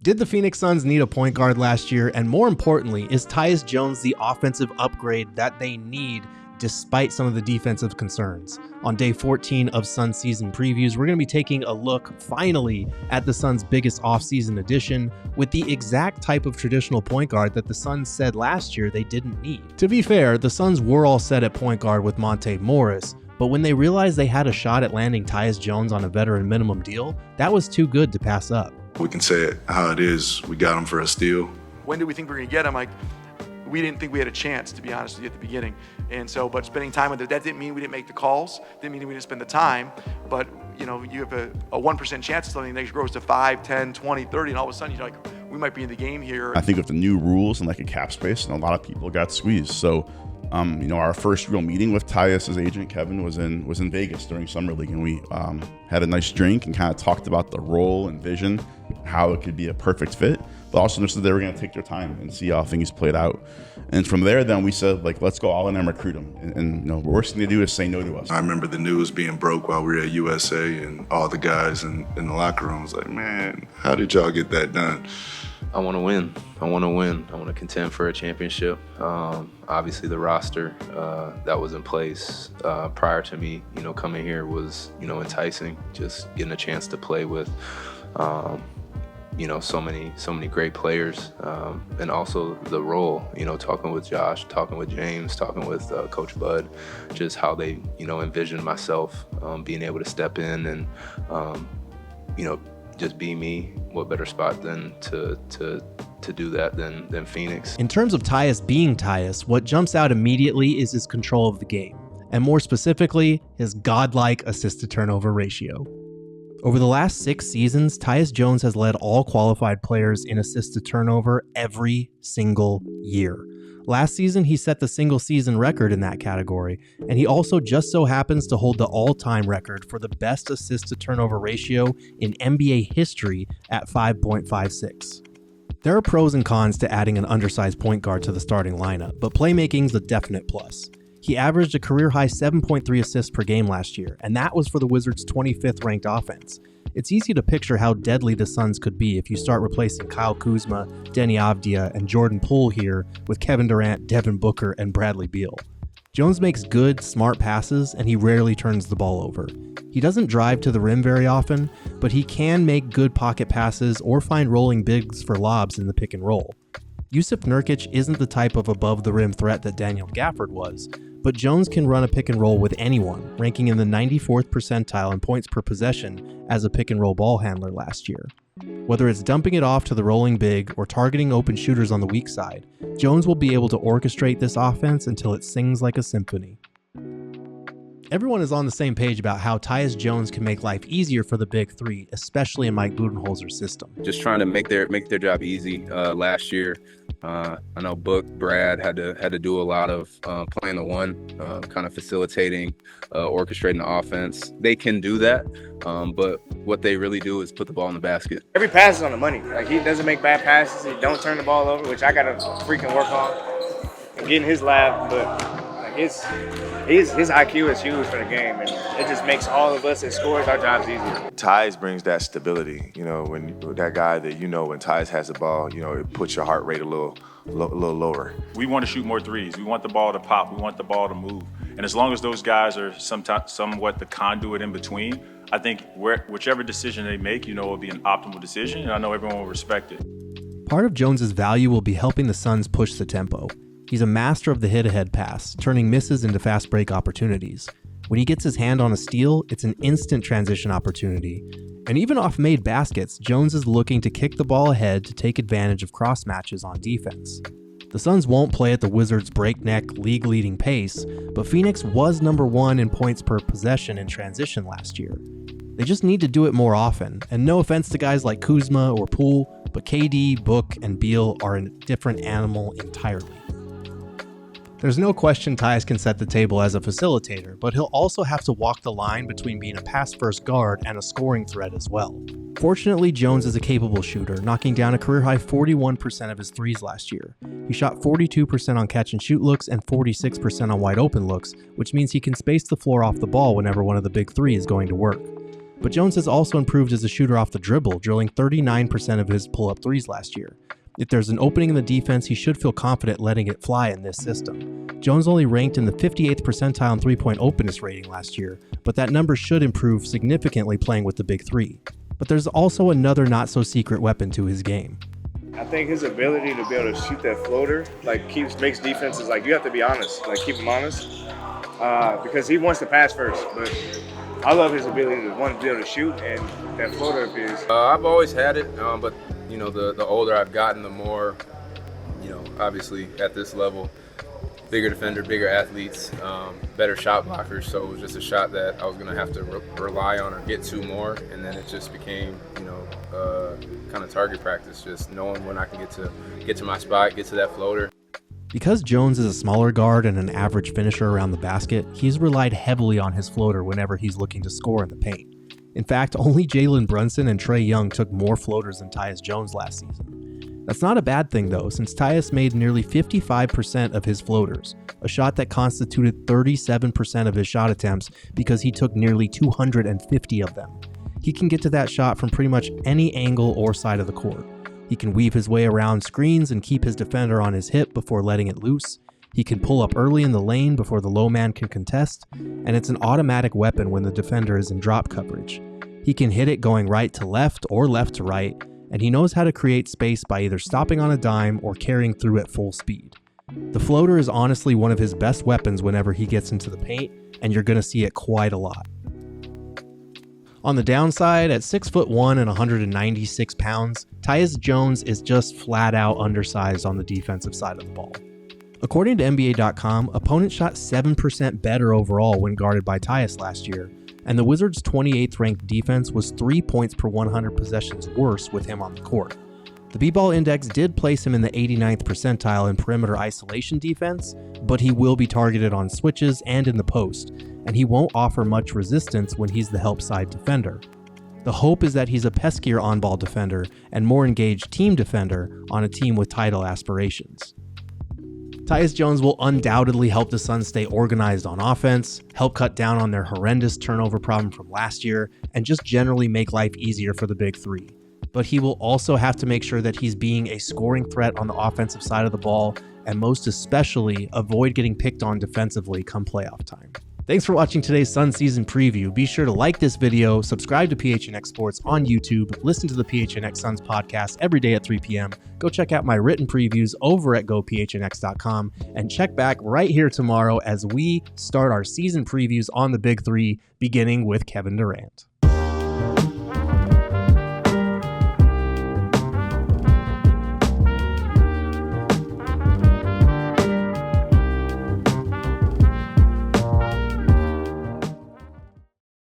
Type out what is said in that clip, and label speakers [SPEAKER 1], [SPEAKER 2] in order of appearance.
[SPEAKER 1] Did the Phoenix Suns need a point guard last year? And more importantly, is Tyus Jones the offensive upgrade that they need despite some of the defensive concerns? On day 14 of Suns season previews, we're going to be taking a look, finally, at the Suns' biggest offseason addition with the exact type of traditional point guard that the Suns said last year they didn't need. To be fair, the Suns were all set at point guard with Monte Morris, but when they realized they had a shot at landing Tyus Jones on a veteran minimum deal, that was too good to pass up.
[SPEAKER 2] We can say it how it is. We got him for a steal.
[SPEAKER 3] When did we think we were going to get him? Like, we didn't think we had a chance, to be honest with you, at the beginning. And so, but spending time with it, that didn't mean we didn't make the calls, didn't mean we didn't spend the time. But, you know, you have a 1% chance of something that grows to 5, 10, 20, 30, and all of a sudden you're like, we might be in the game here.
[SPEAKER 4] I think with the new rules and like a cap space, and a lot of people got squeezed. So, our first real meeting with Tyus' agent, Kevin, was in Vegas during Summer League, and we had a nice drink and kind of talked about the role and vision, how it could be a perfect fit, but also understood they were going to take their time and see how things played out. And from there, then we said, like, let's go all in and recruit him. And the worst thing to do is say no to us.
[SPEAKER 2] I remember the news being broke while we were at USA, and all the guys in the locker room was like, man, how did y'all get that done?
[SPEAKER 5] I want to win. I want to contend for a championship. Obviously, the roster that was in place prior to me, coming here was, enticing. Just getting a chance to play with, so many great players, and also the role. Talking with Josh, talking with James, talking with Coach Bud, just how they, envisioned myself being able to step in and, just be me. What better spot than to do that than Phoenix?
[SPEAKER 1] In terms of Tyus being Tyus, what jumps out immediately is his control of the game, and more specifically, his godlike assist-to-turnover ratio. Over the last 6 seasons, Tyus Jones has led all qualified players in assist-to-turnover every single year. Last season, he set the single-season record in that category, and he also just so happens to hold the all-time record for the best assist-to-turnover ratio in NBA history at 5.56. There are pros and cons to adding an undersized point guard to the starting lineup, but playmaking's a definite plus. He averaged a career-high 7.3 assists per game last year, and that was for the Wizards' 25th ranked offense. It's easy to picture how deadly the Suns could be if you start replacing Kyle Kuzma, Denny Avdia, and Jordan Poole here with Kevin Durant, Devin Booker, and Bradley Beal. Jones makes good, smart passes, and he rarely turns the ball over. He doesn't drive to the rim very often, but he can make good pocket passes or find rolling bigs for lobs in the pick and roll. Yusuf Nurkic isn't the type of above-the-rim threat that Daniel Gafford was, but Jones can run a pick and roll with anyone, ranking in the 94th percentile in points per possession as a pick and roll ball handler last year. Whether it's dumping it off to the rolling big or targeting open shooters on the weak side, Jones will be able to orchestrate this offense until it sings like a symphony. Everyone is on the same page about how Tyus Jones can make life easier for the big three, especially in Mike Budenholzer's system.
[SPEAKER 5] Just trying to make their job easy. Last year, I know Book, Brad had to do a lot of playing the one, kind of facilitating, orchestrating the offense. They can do that, but what they really do is put the ball in the basket.
[SPEAKER 6] Every pass is on the money. Like, he doesn't make bad passes. He don't turn the ball over, which I got to freaking work on and get in his lab, but his IQ is huge for the game, and it just makes all of us as scorers our jobs easier.
[SPEAKER 7] Tyus brings that stability. When that guy that when Tyus has the ball, it puts your heart rate a little lower.
[SPEAKER 8] We want to shoot more threes. We want the ball to pop. We want the ball to move. And as long as those guys are somewhat the conduit in between, I think whichever decision they make, will be an optimal decision, and I know everyone will respect it.
[SPEAKER 1] Part of Jones's value will be helping the Suns push the tempo. He's a master of the hit-ahead pass, turning misses into fast break opportunities. When he gets his hand on a steal, it's an instant transition opportunity. And even off made baskets, Jones is looking to kick the ball ahead to take advantage of cross matches on defense. The Suns won't play at the Wizards' breakneck, league-leading pace, but Phoenix was number 1 in points per possession in transition last year. They just need to do it more often, and no offense to guys like Kuzma or Poole, but KD, Book, and Beal are a different animal entirely. There's no question Tyus can set the table as a facilitator, but he'll also have to walk the line between being a pass-first guard and a scoring threat as well. Fortunately, Jones is a capable shooter, knocking down a career-high 41% of his threes last year. He shot 42% on catch-and-shoot looks and 46% on wide-open looks, which means he can space the floor off the ball whenever one of the big three is going to work. But Jones has also improved as a shooter off the dribble, drilling 39% of his pull-up threes last year. If there's an opening in the defense, he should feel confident letting it fly in this system. Jones only ranked in the 58th percentile in three-point openness rating last year, but that number should improve significantly playing with the big three. But there's also another not-so-secret weapon to his game.
[SPEAKER 6] I think his ability to be able to shoot that floater, makes defenses, you have to be honest, keep him honest, because he wants to pass first, but I love his ability to want to be able to shoot, and that floater of his.
[SPEAKER 5] I've always had it, but the older I've gotten, the more, obviously at this level, bigger defender, bigger athletes, better shot blockers. So it was just a shot that I was going to have to rely on or get to more, and then it just became, kind of target practice, just knowing when I can get to my spot, get to that floater.
[SPEAKER 1] Because Jones is a smaller guard and an average finisher around the basket, he's relied heavily on his floater whenever he's looking to score in the paint. In fact, only Jalen Brunson and Trae Young took more floaters than Tyus Jones last season. That's not a bad thing though, since Tyus made nearly 55% of his floaters, a shot that constituted 37% of his shot attempts because he took nearly 250 of them. He can get to that shot from pretty much any angle or side of the court. He can weave his way around screens and keep his defender on his hip before letting it loose. He can pull up early in the lane before the low man can contest, and it's an automatic weapon when the defender is in drop coverage. He can hit it going right to left or left to right, and he knows how to create space by either stopping on a dime or carrying through at full speed. The floater is honestly one of his best weapons whenever he gets into the paint, and you're going to see it quite a lot. On the downside, at 6'1" and 196 pounds, Tyus Jones is just flat out undersized on the defensive side of the ball. According to NBA.com, opponents shot 7% better overall when guarded by Tyus last year, and the Wizards' 28th ranked defense was 3 points per 100 possessions worse with him on the court. The B-Ball Index did place him in the 89th percentile in perimeter isolation defense, but he will be targeted on switches and in the post, and he won't offer much resistance when he's the help side defender. The hope is that he's a peskier on-ball defender and more engaged team defender on a team with title aspirations. Tyus Jones will undoubtedly help the Suns stay organized on offense, help cut down on their horrendous turnover problem from last year, and just generally make life easier for the big three. But he will also have to make sure that he's being a scoring threat on the offensive side of the ball, and most especially avoid getting picked on defensively come playoff time. Thanks for watching today's Suns season preview. Be sure to like this video, subscribe to PHNX Sports on YouTube, listen to the PHNX Suns podcast every day at 3 p.m. Go check out my written previews over at gophnx.com, and check back right here tomorrow as we start our season previews on the Big Three, beginning with Kevin Durant.